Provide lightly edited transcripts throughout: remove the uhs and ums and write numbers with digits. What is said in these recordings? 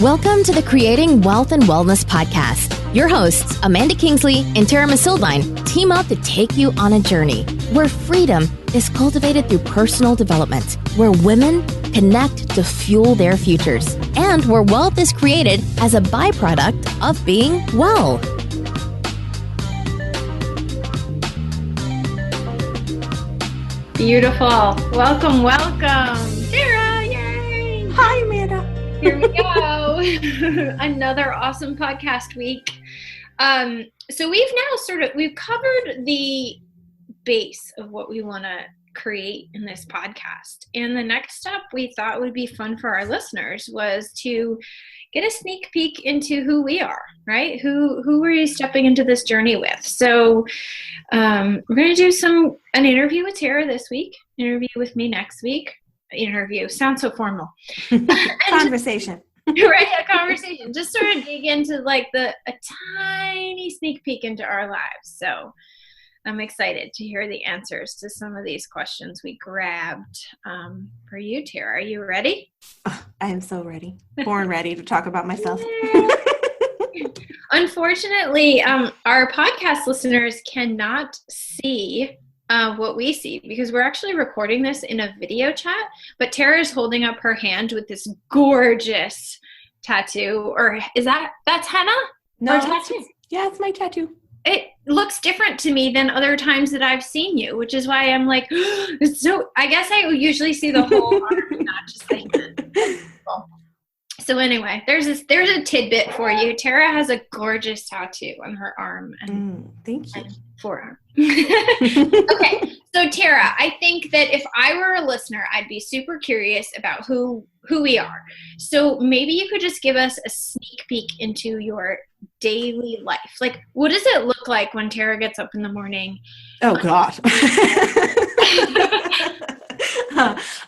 Welcome to the Creating Wealth and Wellness podcast. Your hosts, Amanda Kingsley and Terra Missildine, team up to take you on a journey where freedom is cultivated through personal development, where women connect to fuel their futures, and where wealth is created as a byproduct of being well. Beautiful. Welcome, Terra. Yay. Hi, Amanda. Here we go. Another awesome podcast week. So we've covered the base of what we want to create in this podcast. And the next step we thought would be fun for our listeners was to get a sneak peek into who we are, right? Who are you stepping into this journey with? So we're going to do an interview with Terra this week, interview with me next week. Interview sounds so formal. Conversation. Right, a conversation. Just sort of dig into a tiny sneak peek into our lives. So I'm excited to hear the answers to some of these questions we grabbed for you, Terra. Are you ready? Oh, I am so ready. Born ready to talk about myself. Unfortunately, our podcast listeners cannot see what we see because we're actually recording this in a video chat, but Terra is holding up her hand with this gorgeous tattoo, or that's henna? No, tattoo. Yeah, it's my tattoo. It looks different to me than other times that I've seen you, which is why I'm like, it's so, I guess I usually see the whole arm, not just the hand. So anyway, there's a tidbit for you. Terra has a gorgeous tattoo on her arm and thank you. And forearm. Okay, so Terra, I think that if I were a listener, I'd be super curious about who we are. So maybe you could just give us a sneak peek into your daily life. Like, what does it look like when Terra gets up in the morning? Oh, God.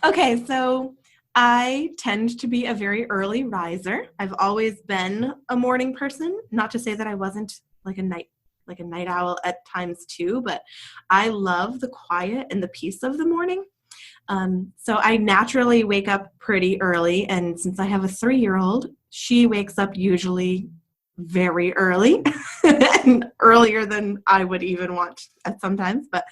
Okay, so I tend to be a very early riser. I've always been a morning person. Not to say that I wasn't like a night owl at times too, but I love the quiet and the peace of the morning. So I naturally wake up pretty early, and since I have a 3-year-old, she wakes up usually very early and earlier than I would even want at sometimes. But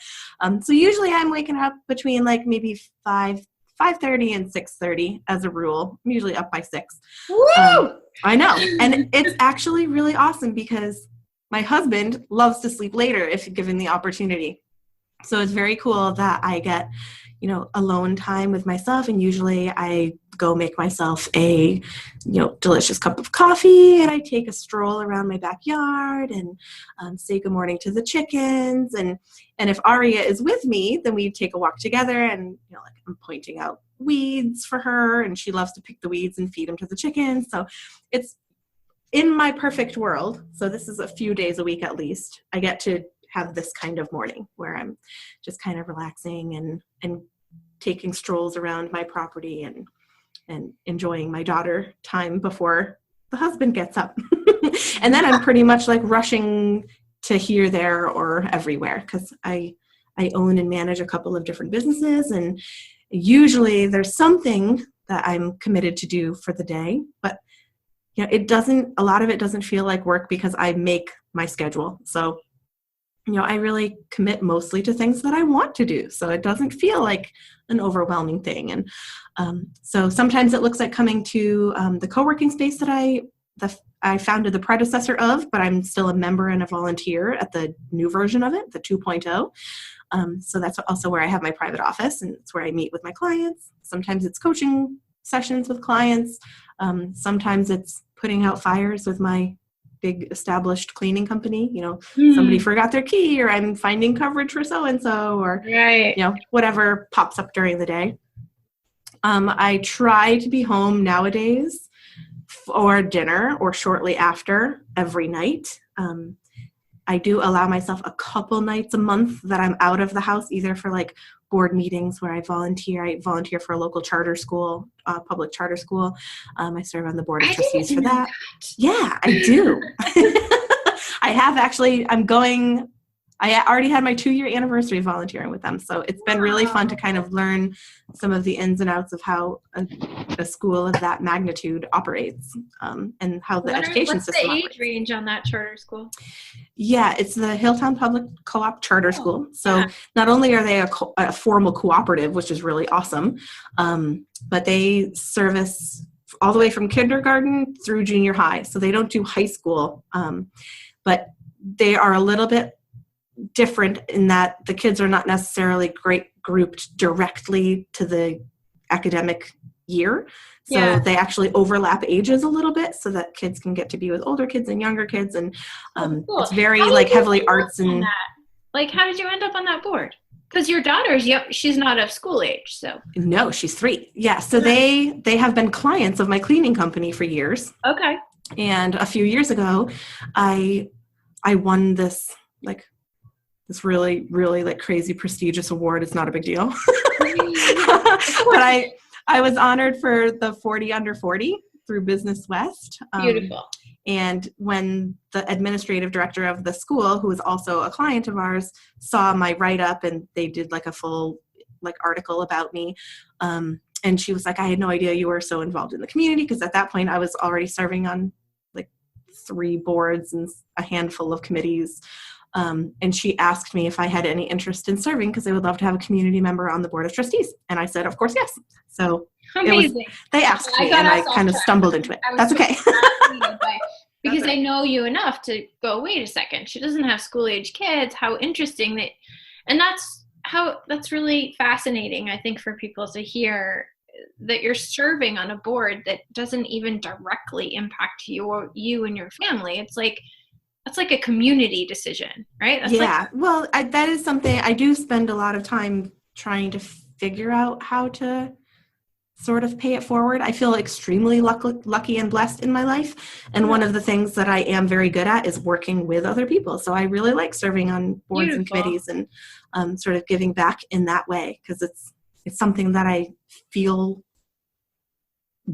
so usually I'm waking up between maybe 5:30 and 6:30 as a rule. I'm usually up by 6. Woo! I know. And it's actually really awesome because my husband loves to sleep later if given the opportunity. So it's very cool that I get, alone time with myself. And usually I go make myself a, delicious cup of coffee, and I take a stroll around my backyard and say good morning to the chickens. And if Aria is with me, then we take a walk together, and, I'm pointing out weeds for her, and she loves to pick the weeds and feed them to the chickens. So it's in my perfect world. So this is a few days a week at least. I get to have this kind of morning where I'm just kind of relaxing and taking strolls around my property and enjoying my daughter time before the husband gets up. And then I'm pretty much rushing to here, there, or everywhere because I own and manage a couple of different businesses, and usually there's something that I'm committed to do for the day, but a lot of it doesn't feel like work because I make my schedule. So, I really commit mostly to things that I want to do. So it doesn't feel like an overwhelming thing. And so sometimes it looks like coming to the co-working space that I founded the predecessor of, but I'm still a member and a volunteer at the new version of it, the 2.0. So that's also where I have my private office, and it's where I meet with my clients. Sometimes it's coaching sessions with clients. Sometimes it's putting out fires with my big established cleaning company. Somebody forgot their key, or I'm finding coverage for so-and-so, or, right. Whatever pops up during the day. I try to be home nowadays for dinner or shortly after every night. I do allow myself a couple nights a month that I'm out of the house, either for board meetings where I volunteer. I volunteer for a local charter school, public charter school. I serve on the board of trustees for that. Yeah, I do. I have actually, I'm going I already had my 2-year anniversary volunteering with them. So it's been really fun to kind of learn some of the ins and outs of how a school of that magnitude operates, and how the education system operates. What's the age range on that charter school? Yeah, it's the Hilltown Public Co-op Charter School. So not only are they a formal cooperative, which is really awesome, but they service all the way from kindergarten through junior high. So they don't do high school, but they are a little bit different in that the kids are not necessarily grouped directly to the academic year. So they actually overlap ages a little bit so that kids can get to be with older kids and younger kids. And cool. It's very heavily arts and how did you end up on that board? Because your daughter's she's not of school age, so. No, she's 3. Yeah, so they have been clients of my cleaning company for years. Okay. And a few years ago, I won this really, really crazy prestigious award. It's not a big deal. But I was honored for the 40 under 40 through Business West. Beautiful. And when the administrative director of the school, who was also a client of ours, saw my write-up, and they did a full article about me, and she was like, I had no idea you were so involved in the community, because at that point I was already serving on 3 boards and a handful of committees. And she asked me if I had any interest in serving, because they would love to have a community member on the board of trustees. And I said, of course, yes. So amazing. They asked me, and I kind of stumbled into it. That's okay. Because I know you enough to go, wait a second, she doesn't have school age kids. How interesting and that's really fascinating, I think, for people to hear that you're serving on a board that doesn't even directly impact you and your family. It's that's like a community decision, right? That's well, that is something I do spend a lot of time trying to figure out how to sort of pay it forward. I feel extremely lucky and blessed in my life. And one of the things that I am very good at is working with other people. So I really like serving on boards and committees and sort of giving back in that way, because it's something that I feel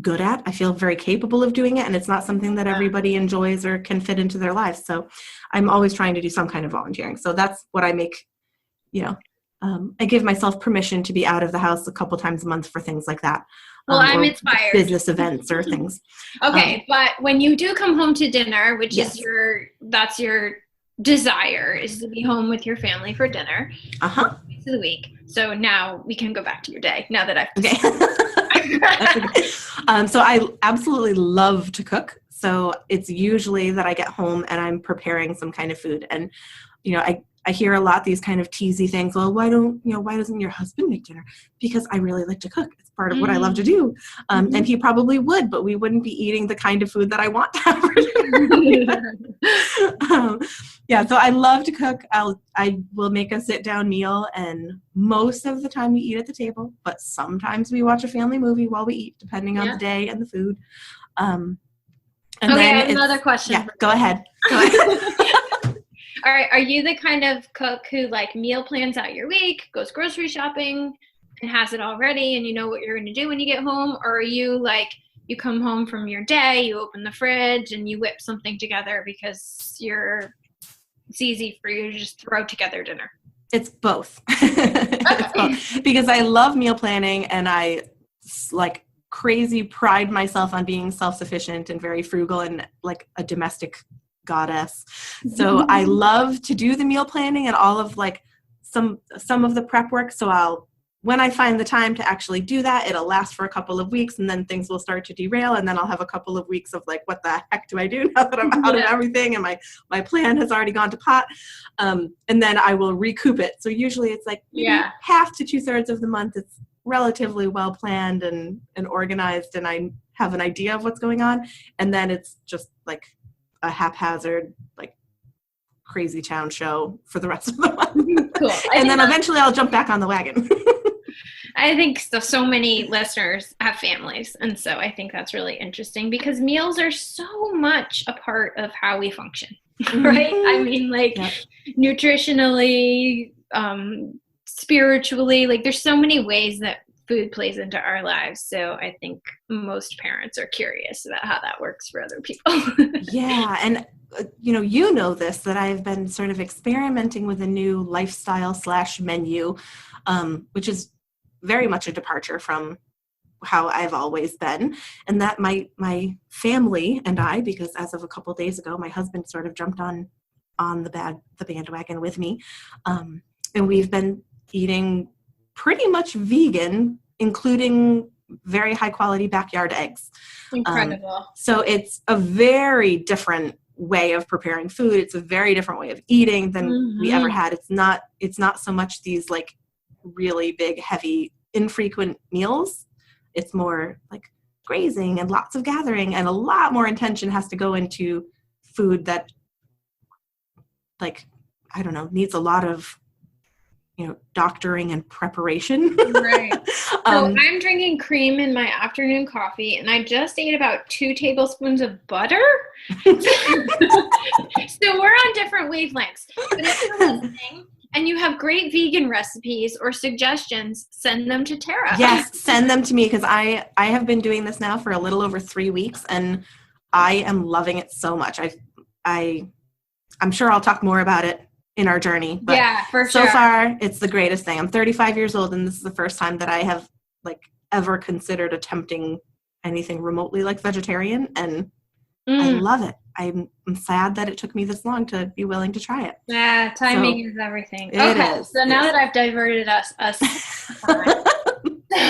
good at. I feel very capable of doing it, and it's not something that everybody enjoys or can fit into their lives. So I'm always trying to do some kind of volunteering. So that's what I make, I give myself permission to be out of the house a couple times a month for things like that. Well, I'm inspired. Business events or things. Okay, but when you do come home to dinner, which is that's your desire, is to be home with your family for dinner. Twice of the week. So now we can go back to your day. Now that So I absolutely love to cook. So it's usually that I get home and I'm preparing some kind of food. And, I hear a lot these kind of teasy things. Well, why doesn't your husband make dinner? Because I really like to cook. It's part of what I love to do. And he probably would, but we wouldn't be eating the kind of food that I want to have for dinner. So I love to cook. I will make a sit-down meal, and most of the time we eat at the table, but sometimes we watch a family movie while we eat, depending on the day and the food. And then I have another question. Yeah, go ahead. All right. Are you the kind of cook who meal plans out your week, goes grocery shopping, and has it all ready, and you know what you're going to do when you get home? Or are you you come home from your day, you open the fridge, and you whip something together because it's easy for you to just throw together dinner? It's both. It's both. Because I love meal planning, and I crazy pride myself on being self-sufficient and very frugal and a domestic goddess. So I love to do the meal planning and all of some of the prep work. So when I find the time to actually do that, it'll last for a couple of weeks, and then things will start to derail, and then I'll have a couple of weeks of what the heck do I do now that I'm out of everything and my plan has already gone to pot, and then I will recoup it. So usually it's half to 2/3 of the month it's relatively well planned and organized, and I have an idea of what's going on, and then it's just a haphazard crazy town show for the rest of the month. Cool. And then eventually I'll jump back on the wagon. I think so many listeners have families, and so I think that's really interesting, because meals are so much a part of how we function, right? I mean, nutritionally, spiritually, there's so many ways that food plays into our lives. So I think most parents are curious about how that works for other people. Yeah. And you know this, that I've been sort of experimenting with a new lifestyle / menu, which is very much a departure from how I've always been. And that my family and I, because as of a couple of days ago, my husband sort of jumped on the bandwagon with me. And we've been eating pretty much vegan, including very high quality backyard eggs. Incredible. So it's a very different way of preparing food. It's a very different way of eating than we ever had. It's not so much these like really big, heavy, infrequent meals. It's more like grazing and lots of gathering, and a lot more intention has to go into food that, like, I don't know, needs a lot of, doctoring and preparation. Right. So I'm drinking cream in my afternoon coffee, and I just ate about 2 tablespoons of butter. So we're on different wavelengths. But if you're listening and you have great vegan recipes or suggestions, send them to Terra. Yes, send them to me, because I have been doing this now for a little over 3 weeks, and I am loving it so much. I'm sure I'll talk more about it in our journey. But yeah, for sure. So far, it's the greatest thing. I'm 35 years old, and this is the first time that I have ever considered attempting anything remotely like vegetarian, and I love it. I'm sad that it took me this long to be willing to try it. Yeah, timing is everything. It is. So now that I've diverted us.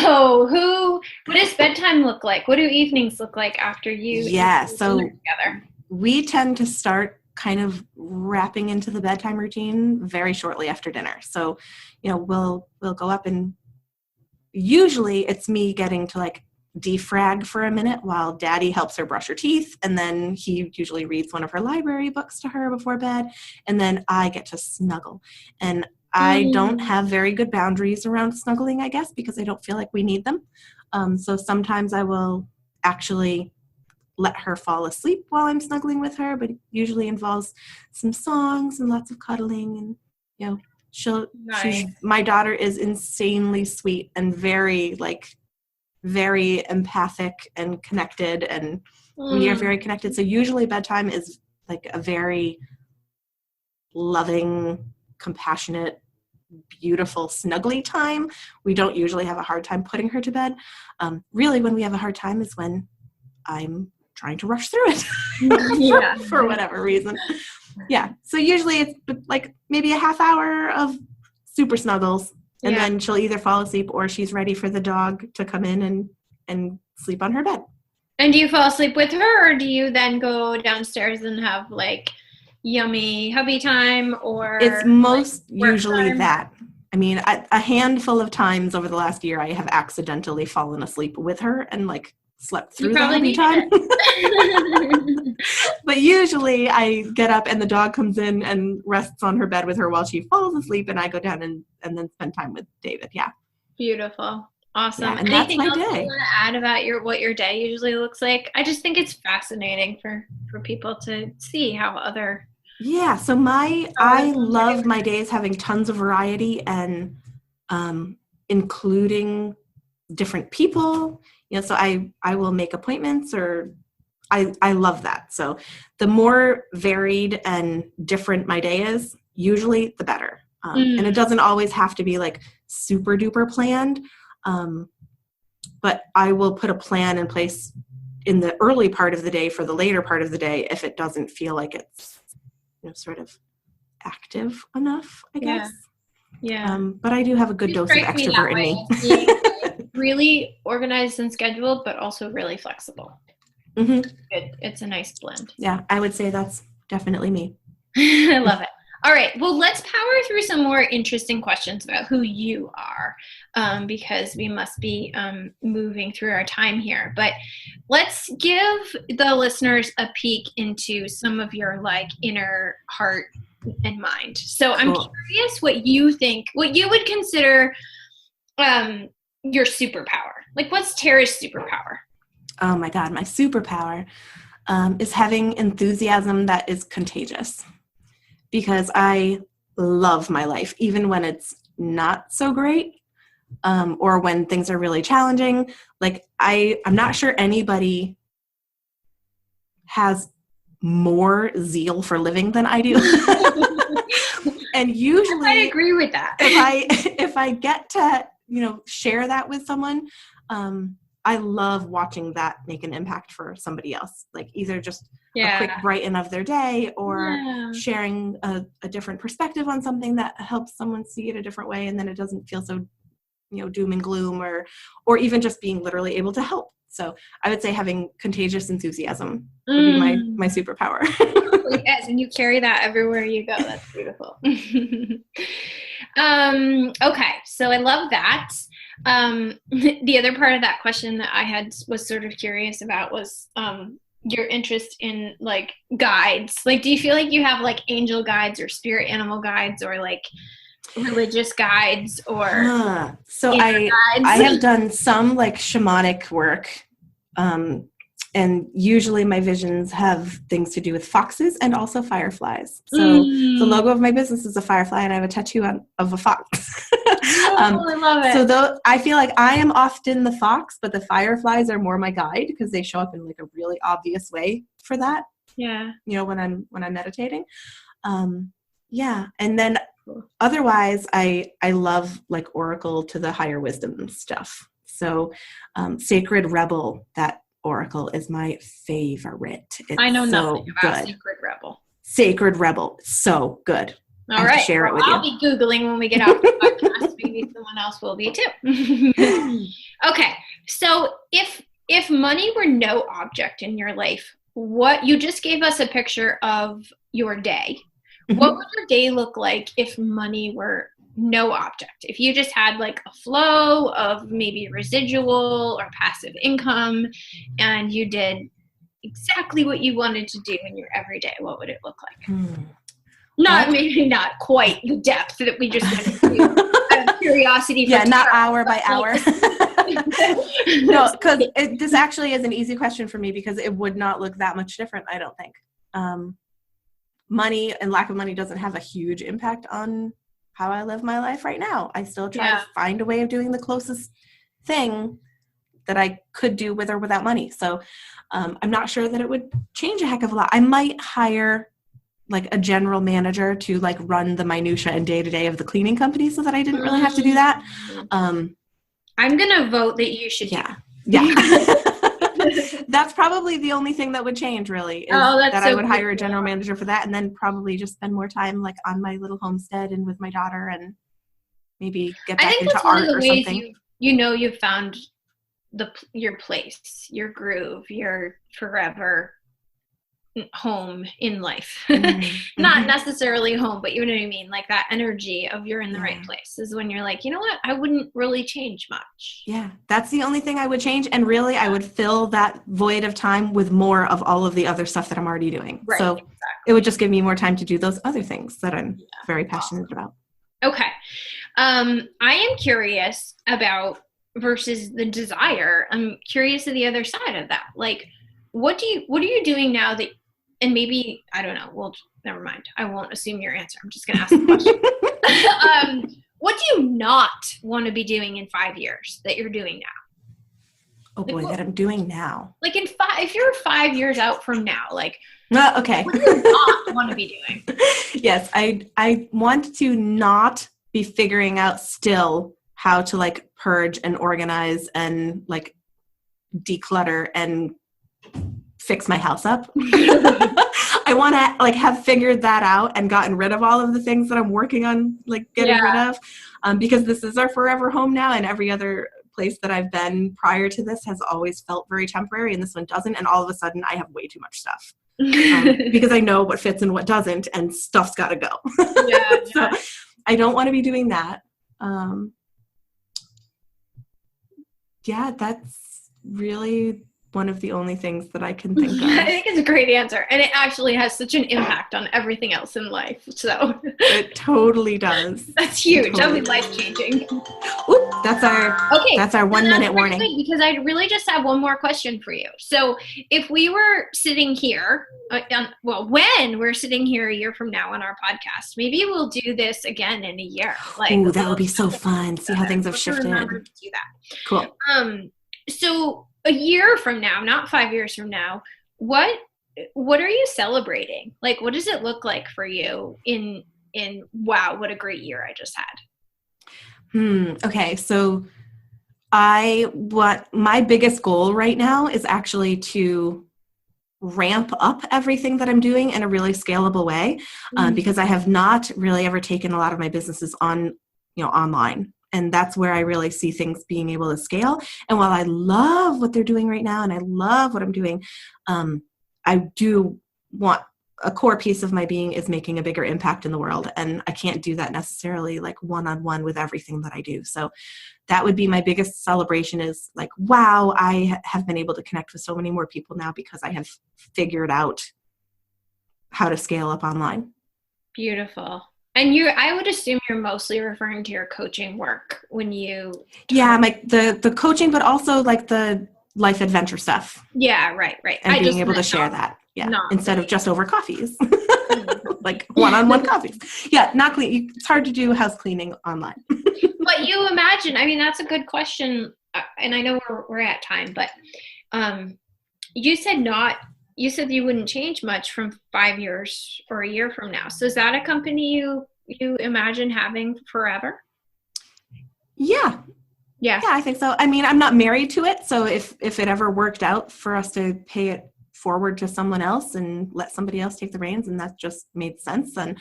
So what does bedtime look like? What do evenings look like after you? Yeah, so together? We tend to start kind of wrapping into the bedtime routine very shortly after dinner. So, we'll go up, and usually it's me getting to defrag for a minute while Daddy helps her brush her teeth, and then he usually reads one of her library books to her before bed, and then I get to snuggle. And I don't have very good boundaries around snuggling, I guess, because I don't feel like we need them. So sometimes I will actually let her fall asleep while I'm snuggling with her, but it usually involves some songs and lots of cuddling, and my daughter is insanely sweet and very very empathic and connected, and we are very connected. So usually bedtime is a very loving, compassionate, beautiful, snuggly time. We don't usually have a hard time putting her to bed. Really, when we have a hard time is when I'm trying to rush through it for whatever reason. Yeah. So usually it's maybe a half hour of super snuggles, and then she'll either fall asleep or she's ready for the dog to come in and sleep on her bed. And do you fall asleep with her, or do you then go downstairs and have yummy hubby time, or it's most usually time? That. I mean, a handful of times over the last year, I have accidentally fallen asleep with her and slept through the hubby time. But usually I get up and the dog comes in and rests on her bed with her while she falls asleep, and I go down and then spend time with David. Yeah. Beautiful. Awesome. Yeah, and anything that's my else day. you want to add about what your day usually looks like? I just think it's fascinating for people to see how other. Yeah. So I love my days having tons of variety, and including different people. So I will make appointments, or I love that. So the more varied and different my day is, usually the better. And it doesn't always have to be super duper planned. But I will put a plan in place in the early part of the day for the later part of the day if it doesn't feel like it's sort of active enough, I guess. Yeah. But I do have a good dose of extrovert in me. Really organized and scheduled, but also really flexible. It's a nice blend. Yeah, I would say that's definitely me. I love it. All right. Well, let's power through some more interesting questions about who you are, because we must be moving through our time here. But let's give the listeners a peek into some of your inner heart and mind. So I'm curious what you would consider your superpower. What's Terra's superpower? Oh my God, my superpower is having enthusiasm that is contagious, because I love my life, even when it's not so great, or when things are really challenging. I'm not sure anybody has more zeal for living than I do. And usually I agree with that. if I get to, share that with someone, I love watching that make an impact for somebody else, like either just a quick brighten of their day or sharing a different perspective on something that helps someone see it a different way. And then it doesn't feel so, doom and gloom, or even just being literally able to help. So I would say having contagious enthusiasm would be my superpower. Yes, and you carry that everywhere you go. That's beautiful. Okay, so I love that. The other part of that question that I was sort of curious about was your interest in like guides. Like, do you feel like you have like angel guides or spirit animal guides or like religious guides or so I have done some like shamanic work, and usually my visions have things to do with foxes and also fireflies. So the logo of my business is a firefly, and I have a tattoo of a fox. I love it. So I feel like I am often the fox, but the fireflies are more my guide because they show up in like a really obvious way for that. Yeah. When I'm meditating. Yeah. And then otherwise I love like oracle to the higher wisdom stuff. So Sacred Rebel, that oracle is my favorite. It's I know so nothing about good. Sacred Rebel. Sacred Rebel, so good. All right. Share it with I'll be Googling when we get off the podcast. Maybe someone else will be too. Okay. So if money were no object in your life, what you just gave us a picture of your day. What would your day look like if money were no object? If you just had like a flow of maybe residual or passive income and you did exactly what you wanted to do in your everyday, what would it look like? Maybe not quite the depth that we just went into out of curiosity. Yeah, not hour by hour. No, because this actually is an easy question for me because it would not look that much different, I don't think. Money and lack of money doesn't have a huge impact on how I live my life right now. I still try to find a way of doing the closest thing that I could do with or without money. So I'm not sure that it would change a heck of a lot. I might hire like a general manager to like run the minutia and day-to-day of the cleaning company so that I didn't really have to do that. I'm going to vote that you should. Yeah. That's probably the only thing that would change really is that I would hire a general manager for that and then probably just spend more time like on my little homestead and with my daughter and maybe get back into art or something. You've found your place, your groove, your forever home in life. Not necessarily home, but you know what I mean? Like that energy of you're in the right place is when you're like, you know what? I wouldn't really change much. Yeah. That's the only thing I would change. And really I would fill that void of time with more of all of the other stuff that I'm already doing. Right, so it would just give me more time to do those other things that I'm very passionate about. Okay. I am curious about versus the desire. I'm curious of the other side of that. Like, what are you doing now that, and maybe, I don't know, well, never mind. I won't assume your answer. I'm just going to ask the question. What do you not want to be doing in 5 years that you're doing now? Oh boy, that I'm doing now. Like if you're 5 years out from now, like, okay. What do you not want to be doing? Yes, I want to not be figuring out still how to like purge and organize and like declutter and fix my house up. I want to like have figured that out and gotten rid of all of the things that I'm working on like getting rid of, because this is our forever home now, and every other place that I've been prior to this has always felt very temporary, and this one doesn't, and all of a sudden I have way too much stuff because I know what fits and what doesn't, and stuff's got to go. So I don't want to be doing that. That's really one of the only things that I can think of. I think it's a great answer. And it actually has such an impact on everything else in life. So it totally does. That's huge. That'll be life-changing. Oop, that's our 1 minute warning. Because I really just have one more question for you. So if we were sitting here, when we're sitting here a year from now on our podcast, maybe we'll do this again in a year. Ooh, that would be so fun. See how things have shifted. Remember to do that. Cool. So a year from now, not 5 years from now, what what are you celebrating? Like, what does it look like for you in wow, what a great year I just had? Okay. So my biggest goal right now is actually to ramp up everything that I'm doing in a really scalable way, because I have not really ever taken a lot of my businesses online. And that's where I really see things being able to scale. And while I love what they're doing right now and I love what I'm doing, I do want a core piece of my being is making a bigger impact in the world. And I can't do that necessarily like one-on-one with everything that I do. So that would be my biggest celebration, is like, wow, I have been able to connect with so many more people now because I have figured out how to scale up online. Beautiful. And I would assume you're mostly referring to your coaching work when you. Yeah, like the coaching, but also like the life adventure stuff. Yeah, right. And being able to share that. Yeah. Instead of just over coffees. Like one-on-one coffees. Yeah, not clean. It's hard to do house cleaning online. But you imagine, I mean, that's a good question. And I know we're at time, but you said you wouldn't change much from 5 years or a year from now. So is that a company you imagine having forever? Yeah. Yeah, I think so. I mean, I'm not married to it. So if it ever worked out for us to pay it forward to someone else and let somebody else take the reins, and that just made sense, then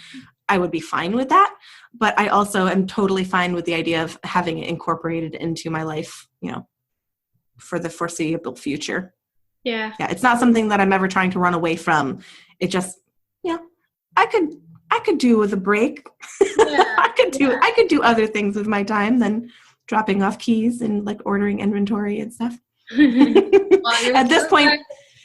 I would be fine with that. But I also am totally fine with the idea of having it incorporated into my life, for the foreseeable future. Yeah. Yeah. It's not something that I'm ever trying to run away from. It just, I could do with a break. Yeah. I could do other things with my time than dropping off keys and like ordering inventory and stuff. Well, at this point,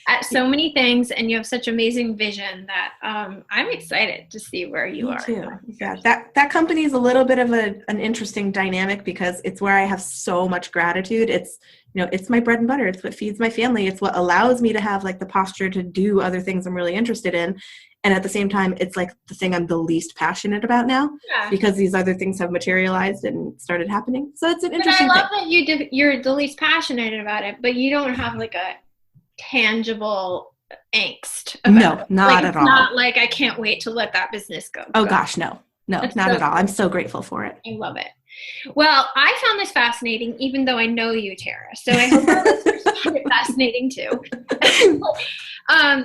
at so many things, and you have such amazing vision that I'm excited to see where you are. Too. Yeah, that company is a little bit of an interesting dynamic because it's where I have so much gratitude. It's it's my bread and butter. It's what feeds my family. It's what allows me to have like the posture to do other things I'm really interested in. And at the same time, it's like the thing I'm the least passionate about now, because these other things have materialized and started happening. So it's an interesting thing. I love that you're the least passionate about it, but you don't have like a tangible angst about it. Not at all. It's not like I can't wait to let that business go. Gosh, no, not at all. I'm so grateful for it. I love it. Well, I found this fascinating, even though I know you, Terra. So I hope our listeners find it fascinating too.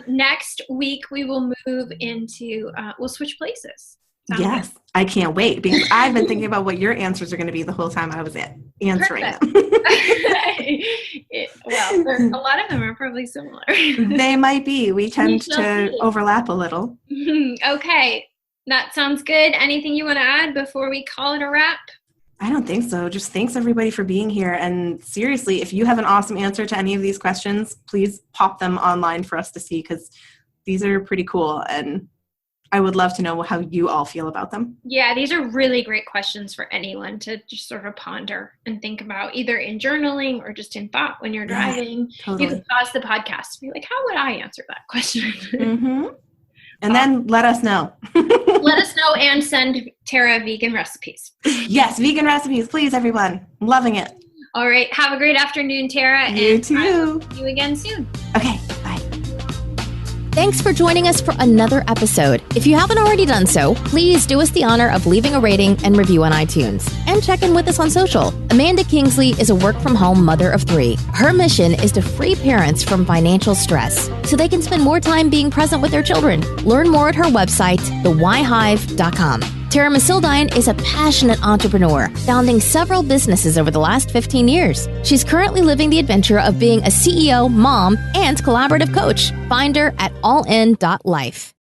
Next week we will move into we'll switch places. Yes, good? I can't wait, because I've been thinking about what your answers are going to be the whole time I was answering them. Well, a lot of them are probably similar. They might be. We tend to overlap a little. Okay, that sounds good. Anything you want to add before we call it a wrap? I don't think so. Just thanks everybody for being here. And seriously, if you have an awesome answer to any of these questions, please pop them online for us to see, because these are pretty cool. And I would love to know how you all feel about them. Yeah, these are really great questions for anyone to just sort of ponder and think about, either in journaling or just in thought when you're driving. Totally. You can pause the podcast and be like, how would I answer that question? Mm-hmm. And then let us know. Let us know and send Terra vegan recipes. Yes, vegan recipes, please, everyone. I'm loving it. All right. Have a great afternoon, Terra. You too. I'll see you again soon. Okay. Bye. Thanks for joining us for another episode. If you haven't already done so, please do us the honor of leaving a rating and review on iTunes. And check in with us on social. Amanda Kingsley is a work-from-home mother of 3. Her mission is to free parents from financial stress so they can spend more time being present with their children. Learn more at her website, thewhyhive.com. Terra Missildine is a passionate entrepreneur, founding several businesses over the last 15 years. She's currently living the adventure of being a CEO, mom, and collaborative coach. Find her at allin.life.